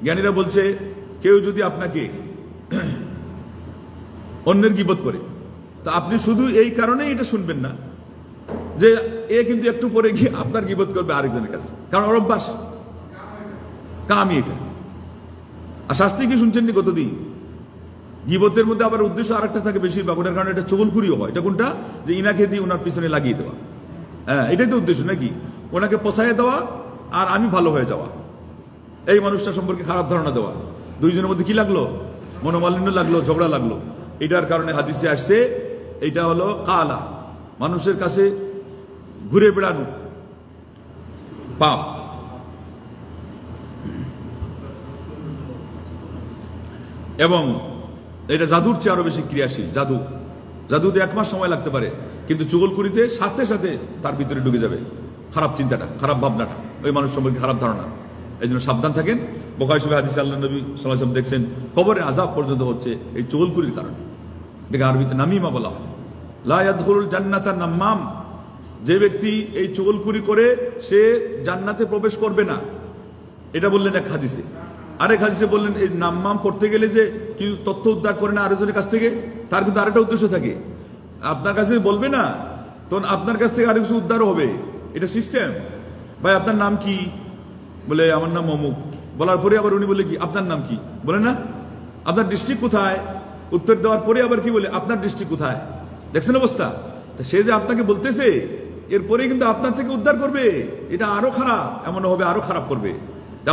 জ্ঞানীরা বলছে, কেউ যদি আপনাকে অন্যের গীবত করে, তা আপনি শুধু এই কারণেই এটা শুনবেন না যে এ কিন্তু একটু পরে গিয়ে আপনার গীবত করবে আরেকজনের কাছে, কারণ ওর অভ্যাস, কামই এটা। আর শাস্তি কি শুনছেন কতদিন? গীবতের মধ্যে আবার উদ্দেশ্য আরেকটা থাকে বেশিরভাগ, ওটার কারণে এটা চগলখুরিও হয়। এটা কোনটা? যে ইনাকে দিয়ে ওনার পিছনে লাগিয়ে দেওয়া। হ্যাঁ, এটাই তো উদ্দেশ্য নাকি? ওনাকে পোষায় দেওয়া আর আমি ভালো হয়ে যাওয়া, এই মানুষটা সম্পর্কে খারাপ ধারণা দেওয়া। দুইজনের মধ্যে কি লাগলো? মনোমালিন্য লাগলো, ঝগড়া লাগলো। এটার কারণে হাদিসে আসছে এটা হলো কালা, মানুষের কাছে ঘুরে বেড়ানো পাপ। এবং এটা জাদুর চেয়ে আরো বেশি ক্রিয়াশীল। জাদুতে 1 মাস সময় লাগতে পারে, কিন্তু চুগলখুরিতে সাথে সাথে তার ভিতরে ঢুকে যাবে খারাপ চিন্তাটা, খারাপ ভাবনাটা, ওই মানুষ সম্পর্কে খারাপ ধারণা। এই জন্য সাবধান থাকেন। বুখারী শরীফে হাদিসে আল্লাহ নবী সাল্লাল্লাহু আলাইহি ওয়াসাল্লাম দেখছেন কবরে আযাব পর্যন্ত হচ্ছে এই চুগলখুরির কারণে। এটাকে আরবিতে নামিমা বলা হয়। লা ইয়াদখুলুল জান্নাতা নাম্মাম, যে ব্যক্তি এই চুগলখুরি করে সে জান্নাতে প্রবেশ করবে না, এটা বললেন এক হাদিসে। আরেক হাদিসে বললেন এই নাম করতে গেলে যে কিছু তথ্য উদ্ধার করে না আরেকজনের কাছ থেকে, তার কিন্তু আরেকটা উদ্দেশ্য থাকে। আপনার কাছে বলবে না, তখন আপনার কাছ থেকে আরেক কিছু উদ্ধারও হবে। এটা সিস্টেম। ভাই আপনার নাম কি? বলে আমার নাম অমুক। বলার পরে আবার উনি বলে কি আপনার নাম কি, বলে না আপনার ডিস্ট্রিক্ট কোথায়, উত্তর দেওয়ার পরে আবার কি বলে আপনার ডিস্ট্রিক্ট কোথায়। দেখছেন অবস্থা? সে যে আপনাকে বলতেছে এরপরে কিন্তু আপনার থেকে উদ্ধার করবে, এটা আরো খারাপ, এমন হবে আরো খারাপ করবে।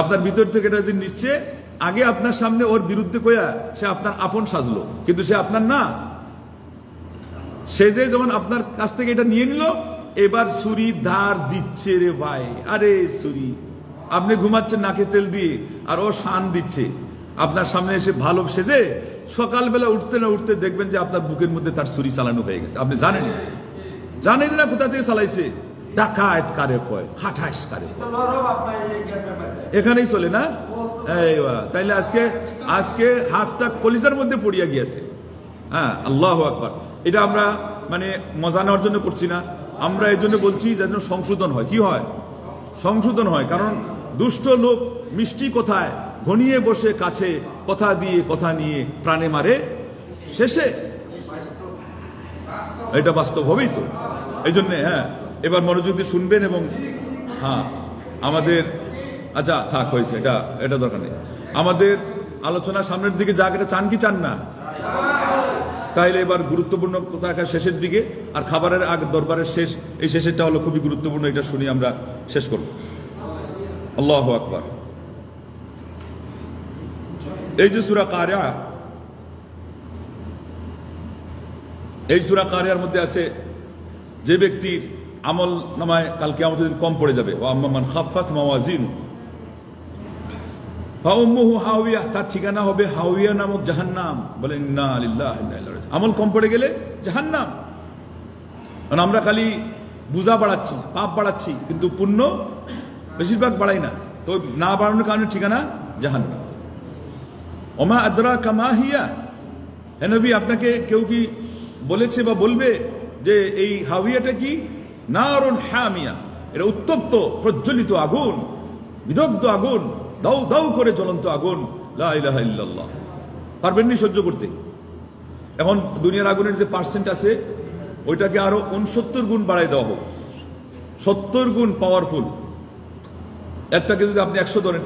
আপনার ভিতর থেকে এটা যে নিচ্ছে, আগে আপনার সামনে ওর বিরুদ্ধে কয়া সে আপনার আপন সাজলো, কিন্তু সে আপনার না। সে যে যেমন আপনার কাছ থেকে এটা নিয়ে নিল, এবার ছুরি ধার দিচ্ছে রে ভাই। আরে ছুরি, আপনি ঘুমাচ্ছেন নাকে তেল দিয়ে, আর ও শান দিচ্ছে আপনার সামনে এসে ভালো সেজে। সকালবেলা উঠতে না উঠতে দেখবেন যে আপনার বুকের মধ্যে তার ছুরি চালানো হয়ে গেছে। আপনি জানেন না কোথা থেকে চালাইছে। ডাকাত কারে কয়, খাটাইশ কারে কয়, এখানেই চলে না। তাইলে আজকে হাতটা কলিজার মধ্যে পড়িয়া গিয়েছে। হ্যাঁ, আল্লাহু আকবার। এটা আমরা মানে মজা নেওয়ার জন্য করছি না, আমরা এই জন্য বলছি যেন সংশোধন হয়। কি হয়? সংশোধন হয়। কারণ দুষ্ট লোক মিষ্টি কথায় ঘনিয়ে বসে কাছে, কথা দিয়ে কথা নিয়ে প্রাণে মারে শেষে। এটা বাস্তব হবেই তো। এই জন্যে হ্যাঁ, এবার মনোযোগ দিয়ে শুনবেন। এবং হ্যাঁ, আমাদের আচ্ছা থাক, হয়েছে, এটা দরকার নেই। আমাদের আলোচনা সামনের দিকে যাক, এটা চান কি চান না? তাইলে এবার গুরুত্বপূর্ণ কথা শেষের দিকে, আর খাবারের আগ দরবারের শেষ, এই শেষেরটা হলো খুবই গুরুত্বপূর্ণ। এটা শুনি আমরা শেষ করব। আল্লাহু আকবার। এই যে সূরা কারিয়া, এই সূরা কারিয়ার মধ্যে আছে যে ব্যক্তির আমল নামায় কাল কিয়ামতের দিন কম পড়ে যাবে, ওয়া আম্মা মান খাফফাত মাওয়াজিনু ফা উম্মুহু হাওিয়া, তার ঠিকানা হবে হাওিয়া নামক জাহান্নাম। বলেন ইন্না লিল্লাহি ওয়া ইন্না ইলাইহি রাজিউন। আমল কম পড়ে গেলে জাহান্নাম। কারণ আমরা খালি বুঝা বাড়াচ্ছি, পাপ বাড়াচ্ছি, কিন্তু পুণ্য বেশিরভাগ বাড়াই না। তো না বাড়ানোর কারণে ঠিকানা জাহান্নাম। ওমা আদরাকা মা হিয়া, হে নবী আপনাকে কেউ কি বলেছে বা বলবে যে এই হাওিয়াটা কি? নারুন হামিয়া, এটা উত্তপ্ত প্রজ্বলিত আগুন, বিদগ্ধ আগুন, দাউ দাউ করে জ্বলন্ত আগুন। লা ইলাহা ইল্লাল্লাহ। পারবেননি সহ্য করতে? এখন দুনিয়ার আগুনের যে পার্সেন্ট আছে, ওইটাকে আরো 69 গুণ বাড়াই দেওয়া হোক। 70 গুণ পাওয়ারফুল। একটাকে যদি আপনি 100 ধরেন,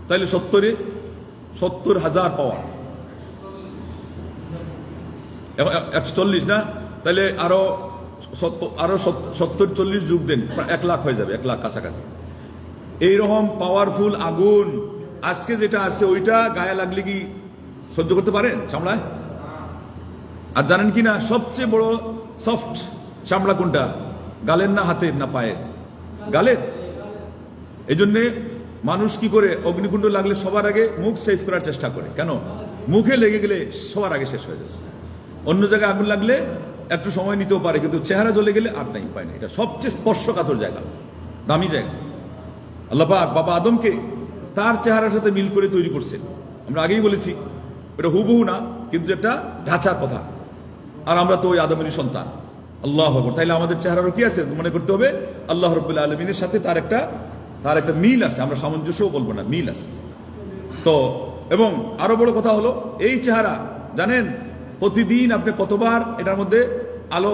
তাহলে 70,000 পাওয়ার। 140 না, তাহলে আরো 70-40 যুগ দেন, 1 লাখ হয়ে যাবে, 1 লাখ কাছাকাছি। এইরকম পাওয়ারফুল আগুন আজকে যেটা আছে, ওইটা গায়ে লাগলে কি সহ্য করতে পারেন চামড়ায়? আর জানেন কি না সবচেয়ে বড় সফট চামড়া কোনটা? গালের না হাতের না পায়ের? গালের। এই জন্যে মানুষ কি করে অগ্নিকুণ্ড লাগলে সবার আগে মুখ সেভ করার চেষ্টা করে। কেন? মুখে লেগে গেলে সবার আগে শেষ হয়ে যাবে। অন্য জায়গায় আগুন লাগলে একটু সময় নিতেও পারে, কিন্তু চেহারা জ্বলে গেলে আর নাই, উপায় নেই। এটা সবচেয়ে স্পর্শকাতর জায়গা, দামি জায়গা। আল্লাহ পাক বাবা আদমকে তার চেহারার সাথে মিল করে তৈরি করছেন। আমরা আগেই বলেছি এটা হুবহু না, কিন্তু একটা ঢাঁচার কথা। আর আমরা তো ওই আদমেরই সন্তান। আল্লাহু আকবার। তাইলে আমাদের চেহারারও কি আছে? মনে করতে হবে আল্লাহ রাব্বুল আলামিনের সাথে তার একটা মিল আছে। আমরা সামঞ্জস্যও বলবো না, মিল আছে। তো এবং আরো বড় কথা হলো এই চেহারা, জানেন প্রতিদিন আপনি কতবার এটার মধ্যে আলো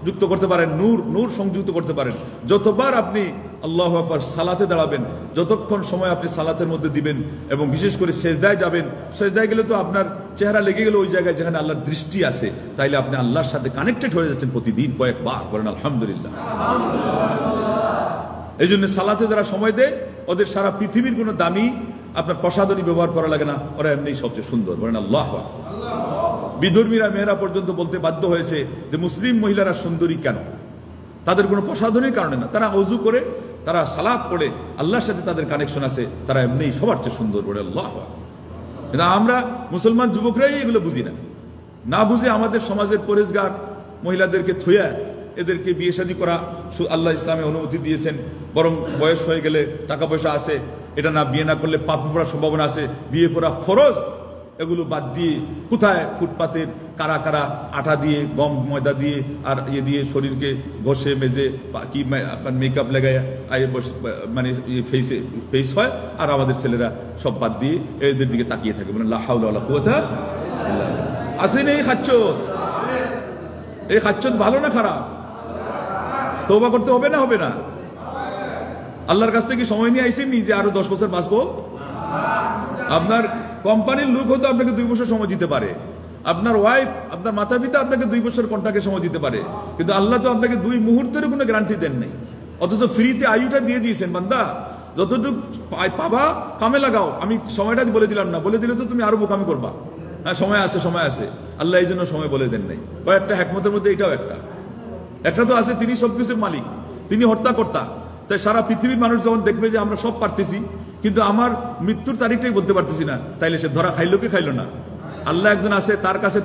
যুক্ত করতে পারেন, নূর সংযুক্ত করতে পারেন। যতবার আপনি আল্লাহু আকবার সালাতে দাঁড়াবেন, যতক্ষণ সময় আপনি সালাতের মধ্যে দিবেন, এবং বিশেষ করে সেজদায় যাবেন, সেজদায় গেলে তো আপনার চেহারা লেগে গেল ওই জায়গায় যেখানে আল্লাহর দৃষ্টি আছে। তাইলে আপনি আল্লাহর সাথে কানেক্টেড হয়ে যাচ্ছেন প্রতিদিন কয়েকবার। বলেন আলহামদুলিল্লাহ। এই জন্য সালাতে যারা সময় দেয়, ওদের সারা পৃথিবীর কোনো দামি আপনার প্রসাধনী ব্যবহার করা লাগে না, ওরা এমনি সবচেয়ে সুন্দর। বলেন আল্লাহু আকবার। বিধর্মীরা মেয়েরা পর্যন্ত বলতে বাধ্য হয়েছে যে মুসলিম মহিলারা সুন্দরী কেন? তাদের কোনো প্রসাধনীর কারণে না, তারা ওযু করে, তারা সালাত পড়ে, আল্লাহর সাথে তাদের কানেকশন আছে, তারা এমনি সবার চেয়ে সুন্দর। বলে আল্লাহু আকবার। কিন্তু আমরা মুসলমান যুবকরাই এগুলো বুঝি না। না বুঝে আমাদের সমাজের পরেজগার মহিলাদেরকে থুয়া এদেরকে বিয়ে শাদী করা আল্লাহ ইসলামে অনুমতি দিয়েছেন। বরং বয়স হয়ে গেলে, টাকা পয়সা আছে, এটা না বিয়ে না করলে পাপ পড়ার সম্ভাবনা আছে, বিয়ে করা ফরজ। এগুলো বাদ দিয়ে কোথায় ফুটপাতের কারা কারা আটা দিয়ে গম ময়দা দিয়ে আর ইয়ে দিয়ে শরীরকে ঘষে মেজে কি আপনার মেকআপ লাগায় মানে ফেস হয়, আর আমাদের ছেলেরা সব বাদ দিয়ে এদের দিকে তাকিয়ে থাকে, মানে লা হাওলা ওয়ালা কুওয়াতা ইল্লা বিল্লাহ। আসেন এই খাচ্চত, এই খাচ্চত ভালো না খারাপ? তওবা করতে হবে না হবে না? আল্লাহর কাছ থেকে সময় নিয়ে আইসেননি যে আরো 10 বছর বাঁচবো? আপনার কোম্পানির লোক হয়তো আপনাকে 2 বছর সময় দিতে পারে, আপনার ওয়াইফ আপনার মাতা পিতা আপনাকে 2 বছর কন্ট্রাক্টে সময় দিতে পারে, কিন্তু আল্লাহ তো আপনাকে 2 মুহূর্তের কোনো গ্যারান্টি দেন নাই। অথচ ফ্রিতে আয়ুটা দিয়ে দিয়েছেন, বান্দা যতটুকু পাবা কামে লাগাও। আমি সময়টা বলে দিলাম না, বলে দিলে তো তুমি আরো বোকামি করবা। হ্যাঁ সময় আছে, সময় আছে, আল্লাহ এই জন্য সময় বলে দেন নাই। কয়েকটা হেকমতের মধ্যে এটাও একটা তো আছে, তিনি সবকিছুর মালিক, তিনি হর্তাকর্তা। তাই সারা পৃথিবীর মানুষ যখন দেখবে যে আমরা সব পারতেছি কিন্তু আমার মৃত্যুর তারিখটাই বলতে পারতেছি না, তাইলে সে ধরা খাইলো কি খাইলো না? আল্লাহ একজন আছে, তার কাছে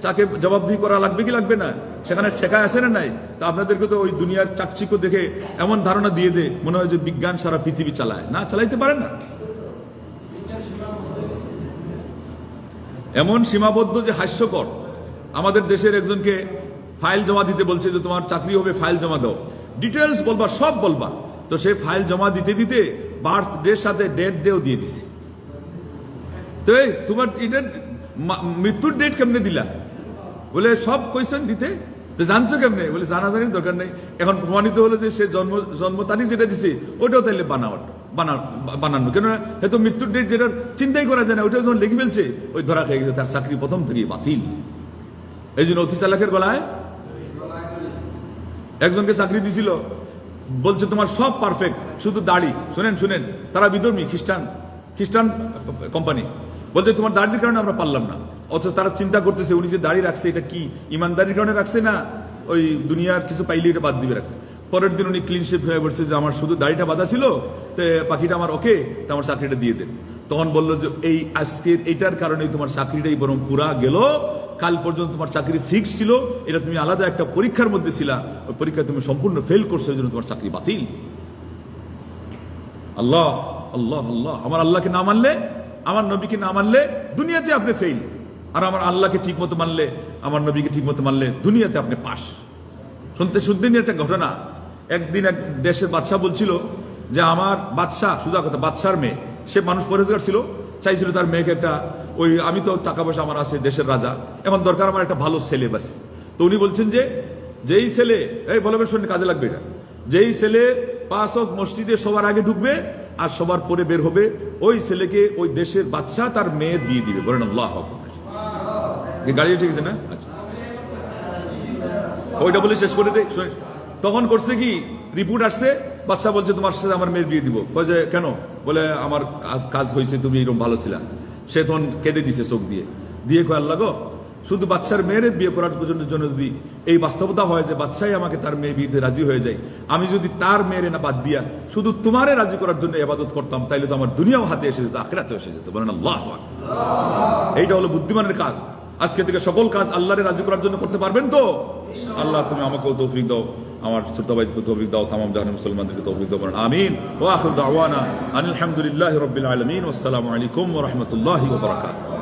তাকে জবাবদিহি করা লাগবে কি লাগবে না? সেখানে শেখা আছে না নাই? তো আপনাদেরকে তো ওই দুনিয়ার চাকচিক্য দেখে এমন ধারণা দিয়ে দে মনে হয় যে বিজ্ঞান সারা পৃথিবী চালায়, না চালাইতে পারে না। এমন সীমাবদ্ধ যে হাস্যকর। আমাদের দেশের একজনকে ফাইল জমা দিতে বলছে যে তোমার চাকরি হবে, ফাইল জমা দাও, ডিটেলস বলবা, সব বলবা। তো সে ফাইল জমা দিতে দিতে বার্থ ডের সাথে ডেট ডেও দিয়ে দিছে। তো তোমার এটা মৃত্যুর ডেট কেমনে দিলা? বলে সব কোয়েশ্চেন দিতে। তো জানছো কেমনে? বলে জানাজানির দরকার নেই, এখন প্রমাণিত হলো যে সে জন্ম তারিখ যেটা দিছে ওটাও তাইলে বানানো, কেন হয়তো মৃত্যুর ডেট যেটা চিন্তাই করা যায় না, ওটা যখন লিখে ফেলছে ওই ধরা খেয়ে গেছে, তার চাকরি প্রথম থেকেই বাতিল। এই জন্য অতি চালাকের গলায় একজনকে চাকরি দিছিল, বলছে তোমার সব পারফেক্ট, শুধু দাড়ি। শুনেন, তারা বিধর্মী খ্রিস্টান কোম্পানি, বলছে তোমার দাড়ির কারণে আমরা পারলাম না। অথচ তারা চিন্তা করতেছে উনি যে দাড়ি রাখছে এটা কি ইমানদারির কারণে রাখছে, না ওই দুনিয়ার কিছু পাইলে এটা বাদ দিবে রাখছে। পরের দিন উনি ক্লিন শেপ হয়ে পড়ছে যে আমার শুধু দাড়িটা বাঁধা ছিল, তো বাকিটা আমার ওকে, তো আমার চাকরিটা দিয়ে দেন। তখন বললো যে এই আজকের এইটার কারণেই তোমার চাকরিটাই বরং পুরা গেল, কাল পর্যন্ত তোমার চাকরি ফিক্স ছিল, এটা তুমি আলাদা একটা পরীক্ষার মধ্যে ছিলা, ওই পরীক্ষায় তুমি সম্পূর্ণ ফেল করছো, এই জন্য তোমার চাকরি বাতিল। আল্লাহ আল্লাহ আল্লাহ, আমার আল্লাহকে না মানলে, আমার নবীকে না মানলে দুনিয়াতে আপনি ফেল, আর আমার আল্লাহকে ঠিক মতো মানলে, আমার নবীকে ঠিক মতো মানলে দুনিয়াতে আপনি পাস। শুনতেনি একটা ঘটনা। একদিন এক দেশের বাদশাহ বলছিল যে আমার বাদশাহ, সুদা কথা, বাদশার মেয়ে, সে মানুষ পরেজগার ছিল, চাইছিল তার মেয়েকে একটা, ওই আমি তো টাকা পয়সা আমার আছে, দেশের রাজা, এখন দরকার আমার একটা ভালো ছেলে বাস। তো উনি বলছেন যে যেই ছেলে, এই বলবেন শুনে কাজে লাগবে এটা, যেই ছেলে 5 ওয়াক্ত মসজিদে সবার আগে ঢুকবে আর সবার পরে বের হবে, ওই ছেলেকে ওই দেশের বাদশাহ তার মেয়ের বিয়ে দিবে। বলেন আল্লাহু আকবার। গাড়ি ঠিক আছে না? ওইটা বলে শেষ করে দে। তখন করছে কি, রিপোর্ট আসছে, বাদশাহ বলছে তোমার সাথে আমার মেয়ের বিয়ে দিব। কয় যে কেন? বলে আমার কাজ হয়েছে, তুমি এরকম ভালো ছিলা। সে তখন কেঁদে দিছে চোখ দিয়ে কয় আল্লাহ গো, শুধু বাচ্চার মেয়ের বিয়ে করার জন্য যদি এই বাস্তবতা হয় যে বাচ্চাই আমাকে তার মেয়ে বিয়েতে রাজি হয়ে যায়, আমি যদি তার মেয়ের না বাদ দিয়া শুধু তোমারে রাজি করার জন্য ইবাদত করতাম, তাইলে তো আমার দুনিয়াও হাতে এসে যেত, আখিরাতেও এসে যেত। বলেন আল্লাহু আকবার। এইটা হলো বুদ্ধিমানের কাজ। আজকে থেকে সকল কাজ আল্লাহরে রাজি করার জন্য করতে পারবেন তো? আল্লাহ তুমি আমাকেও তৌফিক দাও, আমার ছোট ভাইকে তৌফিক দাও, তামাম জাহানের মুসলমানদেরকে তৌফিক দাও। আমিন। ওয়া আখিরু দাওয়ানা আনিল হামদুলিল্লাহি রাব্বিল আলামিন। ওয়াসসালামু আলাইকুম ওয়া রাহমাতুল্লাহি ওয়া বারাকাতুহু।